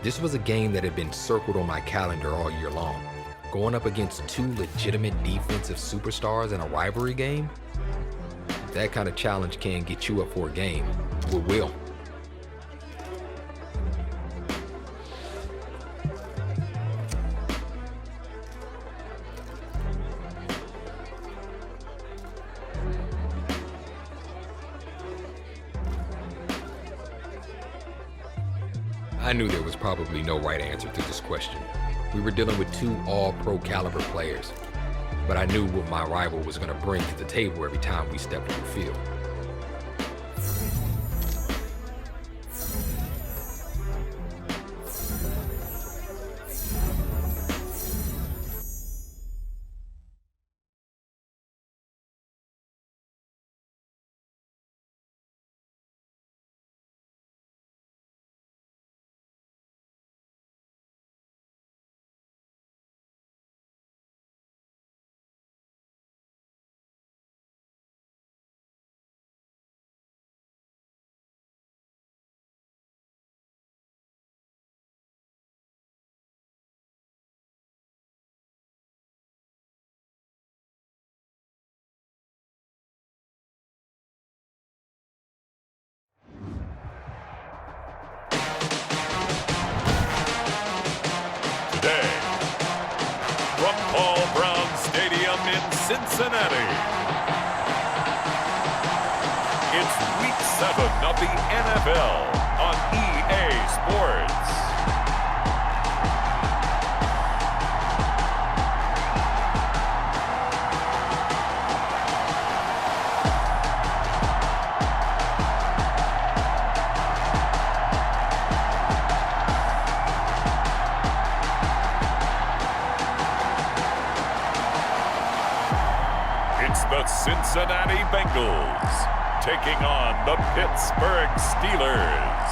This was a game that had been circled on my calendar all year long. Going up against two legitimate defensive superstars in a rivalry game, that kind of challenge can get you up for a game. It will. I knew there was probably no right answer to this question. We were dealing with two all-pro caliber players, but I knew what my rival was going to bring to the table every time we stepped on the field. Today, from Paul Brown Stadium in Cincinnati, it's Week 7 of the NFL on EA Sports. It's the Cincinnati Bengals taking on the Pittsburgh Steelers.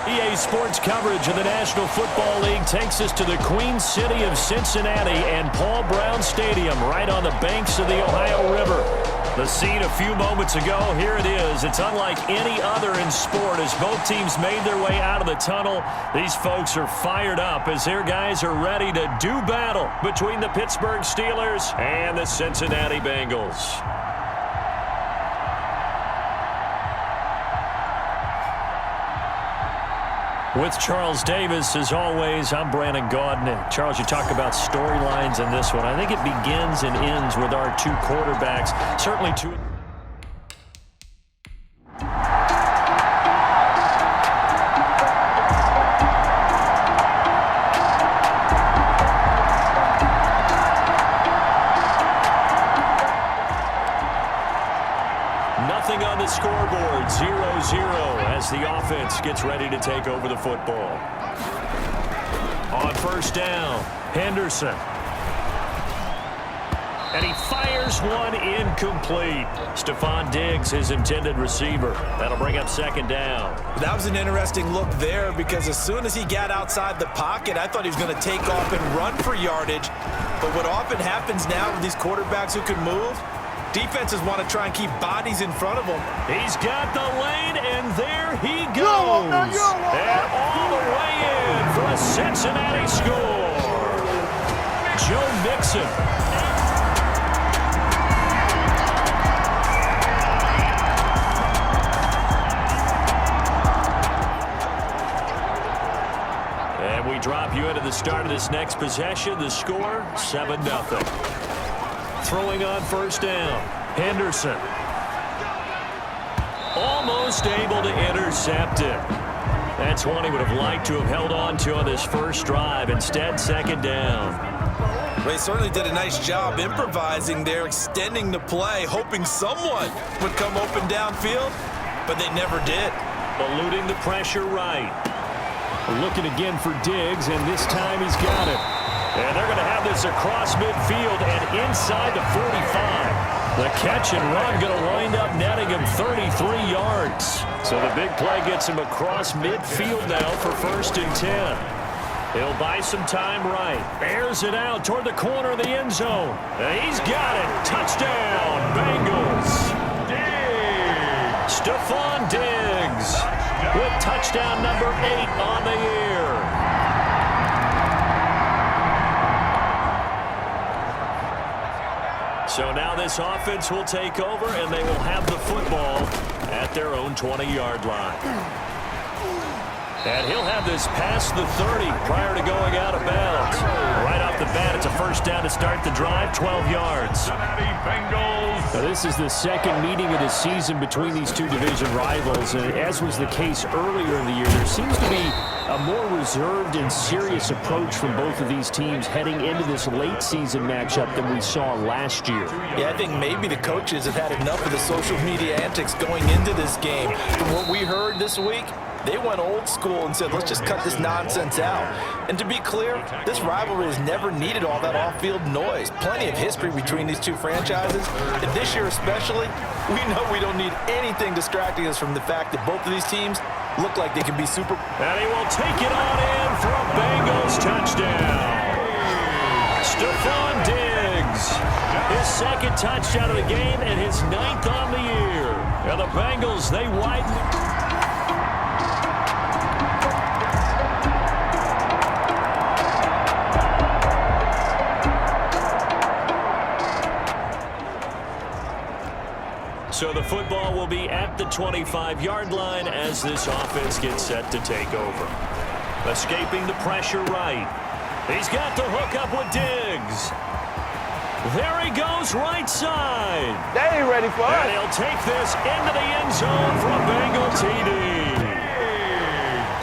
EA Sports coverage of the National Football League takes us to the Queen City of Cincinnati and Paul Brown Stadium right on the banks of the Ohio River. The scene a few moments ago, here it is. It's unlike any other in sport as both teams made their way out of the tunnel. These folks are fired up as their guys are ready to do battle between the Pittsburgh Steelers and the Cincinnati Bengals. With Charles Davis, as always, I'm Brandon Gaudin. Charles, you talk about storylines in this one. I think it begins and ends with our two quarterbacks. Certainly two. Nothing on the scoreboard, 0-0 as the offense gets ready to take over the football. On first down, Henderson. And he fires one incomplete. Stephon Diggs, his intended receiver. That'll bring up second down. That was an interesting look there because as soon as he got outside the pocket, I thought he was going to take off and run for yardage. But what often happens now with these quarterbacks who can move, defenses want to try and keep bodies in front of him. He's got the lane, and there he goes. And all the way in for a Cincinnati score. Joe Mixon. And we drop you into the start of this next possession. The score, 7-0. Throwing on first down, Henderson. Almost able to intercept it. That's one he would have liked to have held on to on this first drive. Instead, second down. They certainly did a nice job improvising there, extending the play, hoping someone would come open downfield, but they never did. Eluding the pressure right. Looking again for Diggs, and this time he's got it. And they're going to have this across midfield and inside the 45. The catch and run going to wind up netting him 33 yards. So the big play gets him across midfield now for 1st and 10. He'll buy some time right. Airs it out toward the corner of the end zone. And he's got it. Touchdown, Bengals. Diggs. Stephon Diggs. with touchdown number 8 on the year. So now this offense will take over, and they will have the football at their own 20-yard line. And he'll have this past the 30 prior to going out of bounds. Right off the bat, it's a first down to start the drive, 12 yards. Now, this is the second meeting of the season between these two division rivals, and as was the case earlier in the year, there seems to be a more reserved and serious approach from both of these teams heading into this late season matchup than we saw last year. Yeah, I think maybe the coaches have had enough of the social media antics going into this game. From what we heard this week, they went old school and said, let's just cut this nonsense out. And to be clear, this rivalry has never needed all that off-field noise. Plenty of history between these two franchises. And this year especially, we know we don't need anything distracting us from the fact that both of these teams look like they can be super. And he will take it on in for a Bengals touchdown. Stephon Diggs, his second touchdown of the game and his 9th on the year. And the Bengals, they widen. So the football will be at the 25-yard line as this offense gets set to take over. Escaping the pressure right. He's got the hook up with Diggs. There he goes right side. They ain't ready for us. And he'll take this into the end zone for a Bengal TD.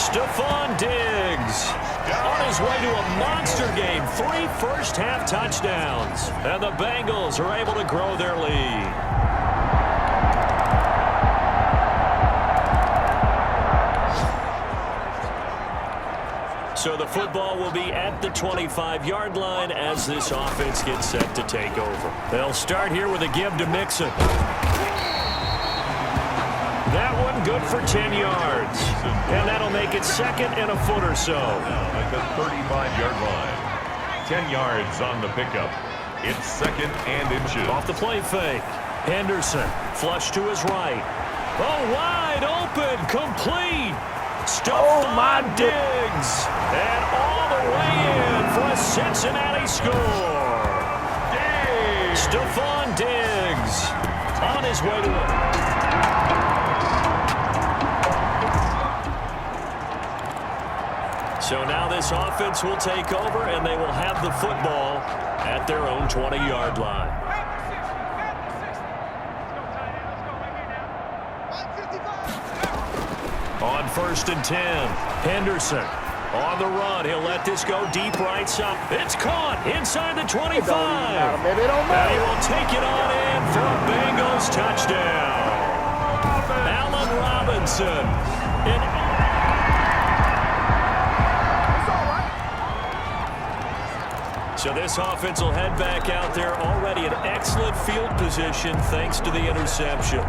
Stephon Diggs on his way to a monster game. 3 first-half touchdowns. And the Bengals are able to grow their lead. So the football will be at the 25-yard line as this offense gets set to take over. They'll start here with a give to Mixon. That one good for 10 yards. And that'll make it second and a foot or so. At the 35-yard line. 10 yards on the pickup. It's second and inches. Off the play fake. Henderson flush to his right. Oh, wide open, complete. Stephon Diggs. And all the way in for a Cincinnati score. Stephon Diggs on his way to it. So now this offense will take over, and they will have the football at their own 20-yard line. On 1st and 10, Henderson on the run. He'll let this go deep right side. It's caught inside the 25. And he will take it on in for a Bengals touchdown. Allen Robinson. So this offense will head back out there already in excellent field position thanks to the interception.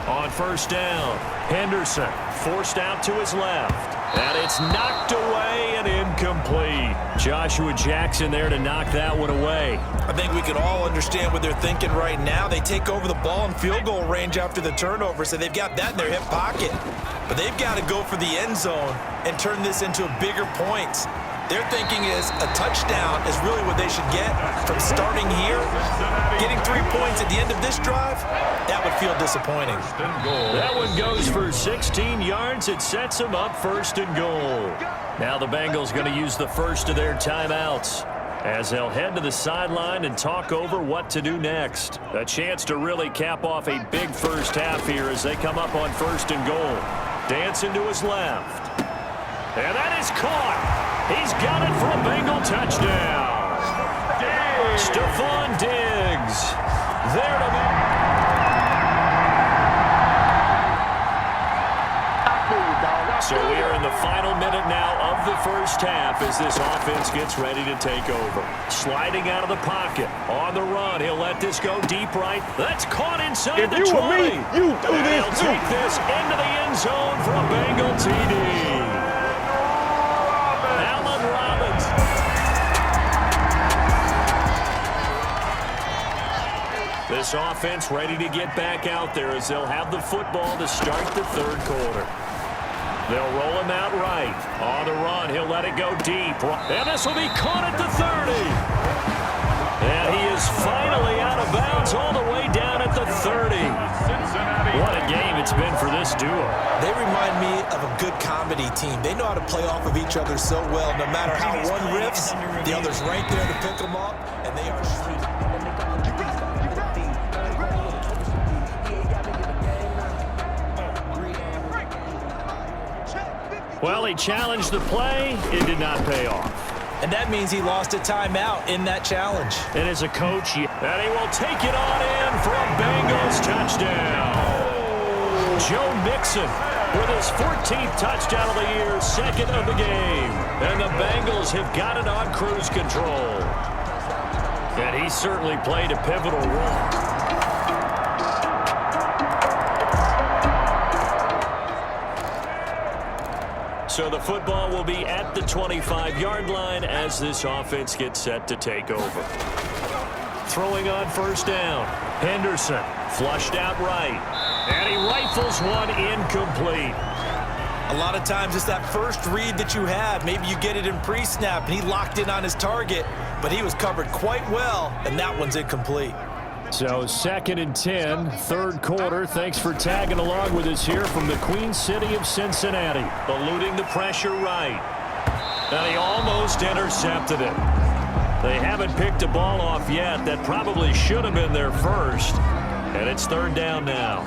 On 1st down, Henderson forced out to his left. And it's knocked away and incomplete. Joshua Jackson there to knock that one away. I think we can all understand what they're thinking right now. They take over the ball in field goal range after the turnover, so they've got that in their hip pocket. But they've got to go for the end zone and turn this into bigger points. Their thinking is a touchdown is really what they should get from starting here. Getting 3 points at the end of this drive, that would feel disappointing. That one goes for 16 yards. It sets them up 1st and goal. Now the Bengals going to use the first of their timeouts as they'll head to the sideline and talk over what to do next. A chance to really cap off a big first half here as they come up on 1st and goal. Dancing to his left. And that is caught. He's got it for a Bengal touchdown. Stephon Diggs. There to make. So we are in the final minute now of the first half as this offense gets ready to take over. Sliding out of the pocket. On the run. He'll let this go deep right. That's caught inside the 20. You do and this. He'll take this into the end zone for a Bengal TD. This offense ready to get back out there as they'll have the football to start the third quarter. They'll roll him out right. On the run, he'll let it go deep. And this will be caught at the 30. And he is finally out of bounds all the way down at the 30. What a game it's been for this duo. They remind me of a good comedy team. They know how to play off of each other so well. No matter how one riffs, the other's right there to pick them up, and they are... Well, he challenged the play. It did not pay off. And that means he lost a timeout in that challenge. And as a coach, and he will take it on in for a Bengals touchdown. Joe Mixon with his 14th touchdown of the year, second of the game. And the Bengals have got it on cruise control. And he certainly played a pivotal role. So the football will be at the 25-yard line as this offense gets set to take over. Throwing on first down. Henderson flushed out right. And he rifles one incomplete. A lot of times it's that first read that you have. Maybe you get it in pre-snap and he locked in on his target, but he was covered quite well, and that one's incomplete. So 2nd and 10, third quarter. Thanks for tagging along with us here from the Queen City of Cincinnati. Eluding the pressure right. And he almost intercepted it. They haven't picked a ball off yet. That probably should have been their first. And it's third down now.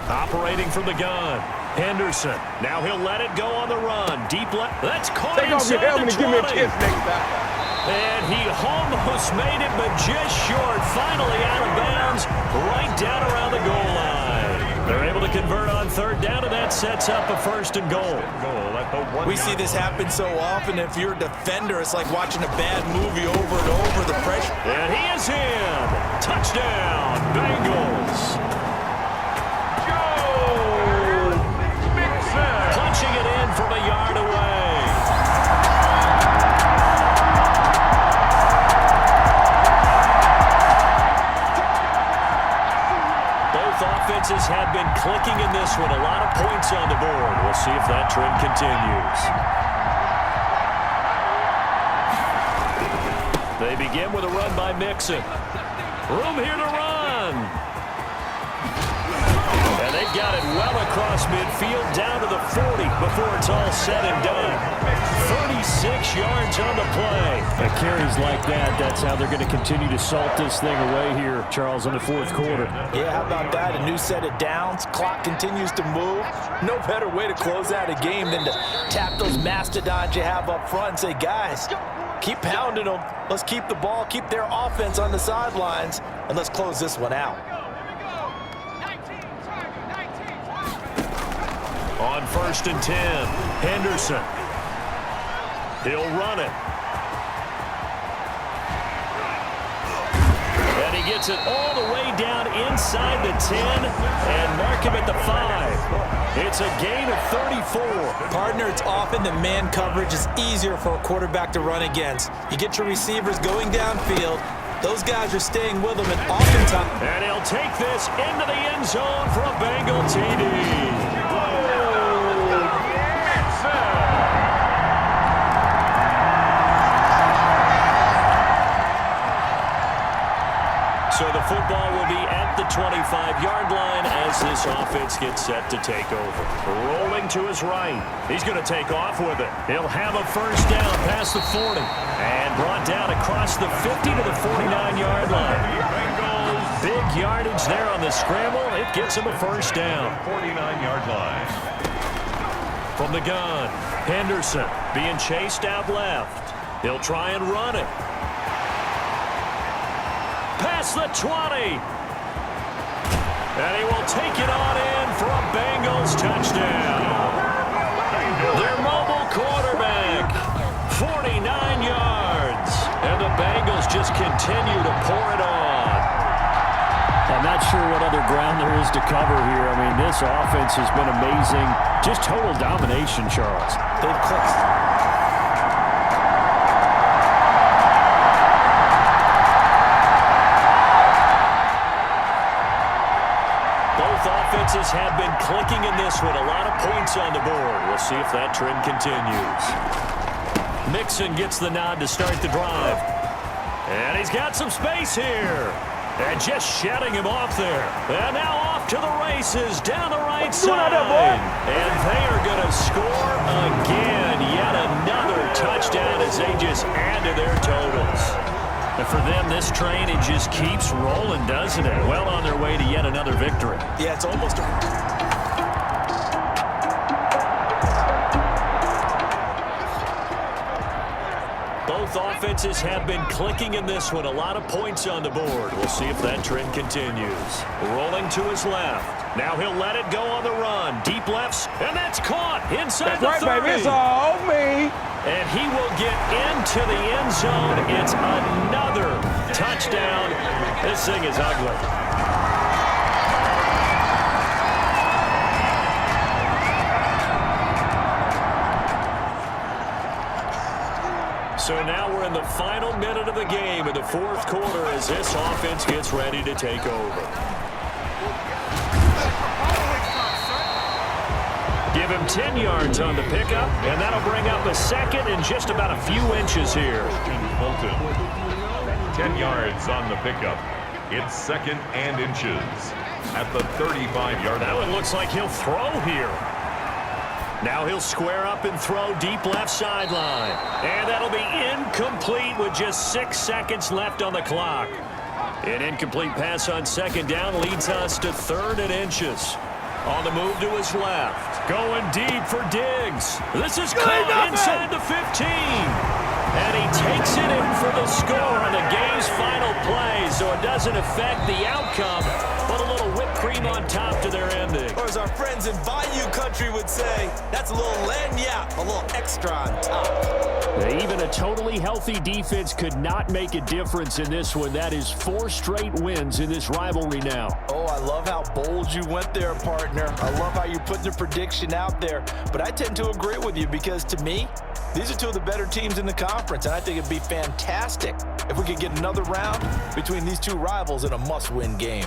Operating from the gun. Henderson. Now he'll let it go on the run. Deep left. That's caught inside the 20. Give me a kiss next time. And he almost made it, but just short. Finally out of bounds, right down around the goal line. They're able to convert on third down, and that sets up a first and goal. We see this happen so often. If you're a defender, it's like watching a bad movie over and over. The pressure. And he is in. Touchdown, Bengals. Joe Mixon. Punching it in from a yard away. Offenses have been clicking in this one. A lot of points on the board. We'll see if that trend continues. They begin with a run by Mixon. Room here to run. And they've got it well across midfield down to the 40 before it's all said and done. 36 yards on the play. And carries like that, that's how they're going to continue to salt this thing away here, Charles, in the fourth quarter. Yeah, how about that? A new set of downs. Clock continues to move. No better way to close out a game than to tap those mastodons you have up front and say, guys, keep pounding them. Let's keep the ball, keep their offense on the sidelines, and let's close this one out. On 1st and 10, Henderson. He'll run it. And he gets it all the way down inside the 10 and mark him at the 5. It's a gain of 34. Partner, it's often that man coverage is easier for a quarterback to run against. You get your receivers going downfield. Those guys are staying with them, and oftentimes... And he'll take this into the end zone for a Bengal TD. So the football will be at the 25-yard line as this offense gets set to take over. Rolling to his right. He's going to take off with it. He'll have a first down past the 40. And brought down across the 50 to the 49-yard line. Big yardage there on the scramble. It gets him a first down. 49-yard line. From the gun, Henderson being chased out left. He'll try and run it. Past the 20. And he will take it on in for a Bengals touchdown. Their mobile quarterback, 49 yards. And the Bengals just continue to pour it on. I'm not sure what other ground there is to cover here. I mean, this offense has been amazing. Just total domination, Charles. They've clicked. offenses have been clicking in this one. A lot of points on the board. We'll see if that trend continues. Mixon gets the nod to start the drive. And he's got some space here. And just shutting him off there. And now off to the races down the right side. And they are going to score again. Yet another touchdown as they just add to their totals. And for them, this train, it just keeps rolling, doesn't it? Well on their way to yet another victory. Yeah, it's almost Both offenses have been clicking in this one. A lot of points on the board. We'll see if that trend continues. Rolling to his left. Now he'll let it go on the run. Deep lefts, and that's caught inside the 30. Baby. It's all me. And he will get into the end zone. It's another touchdown. This thing is ugly. So now we're in the final minute of the game in the fourth quarter as this offense gets ready to take over. Give him 10 yards on the pickup, and that'll bring up a second and just about a few inches here. 10 yards on the pickup. It's second and inches at the 35-yard line. Now it looks like he'll throw here. Now he'll square up and throw deep left sideline. And that'll be incomplete with just 6 seconds left on the clock. An incomplete pass on second down leads us to third and inches. On the move to his left. Going deep for Diggs. This is caught inside the 15. And he takes it in for the score on the game's final play. So it doesn't affect the outcome, but a little whipped cream on top to their ending. Or as our friends in Bayou Country would say, that's a little lagniappe, a little extra on top. Even a totally healthy defense could not make a difference in this one. That is 4 straight wins in this rivalry now. Oh, I love how bold you went there, partner. I love how you're putting the prediction out there. But I tend to agree with you because, to me, these are two of the better teams in the conference, and I think it'd be fantastic if we could get another round between these two rivals in a must-win game.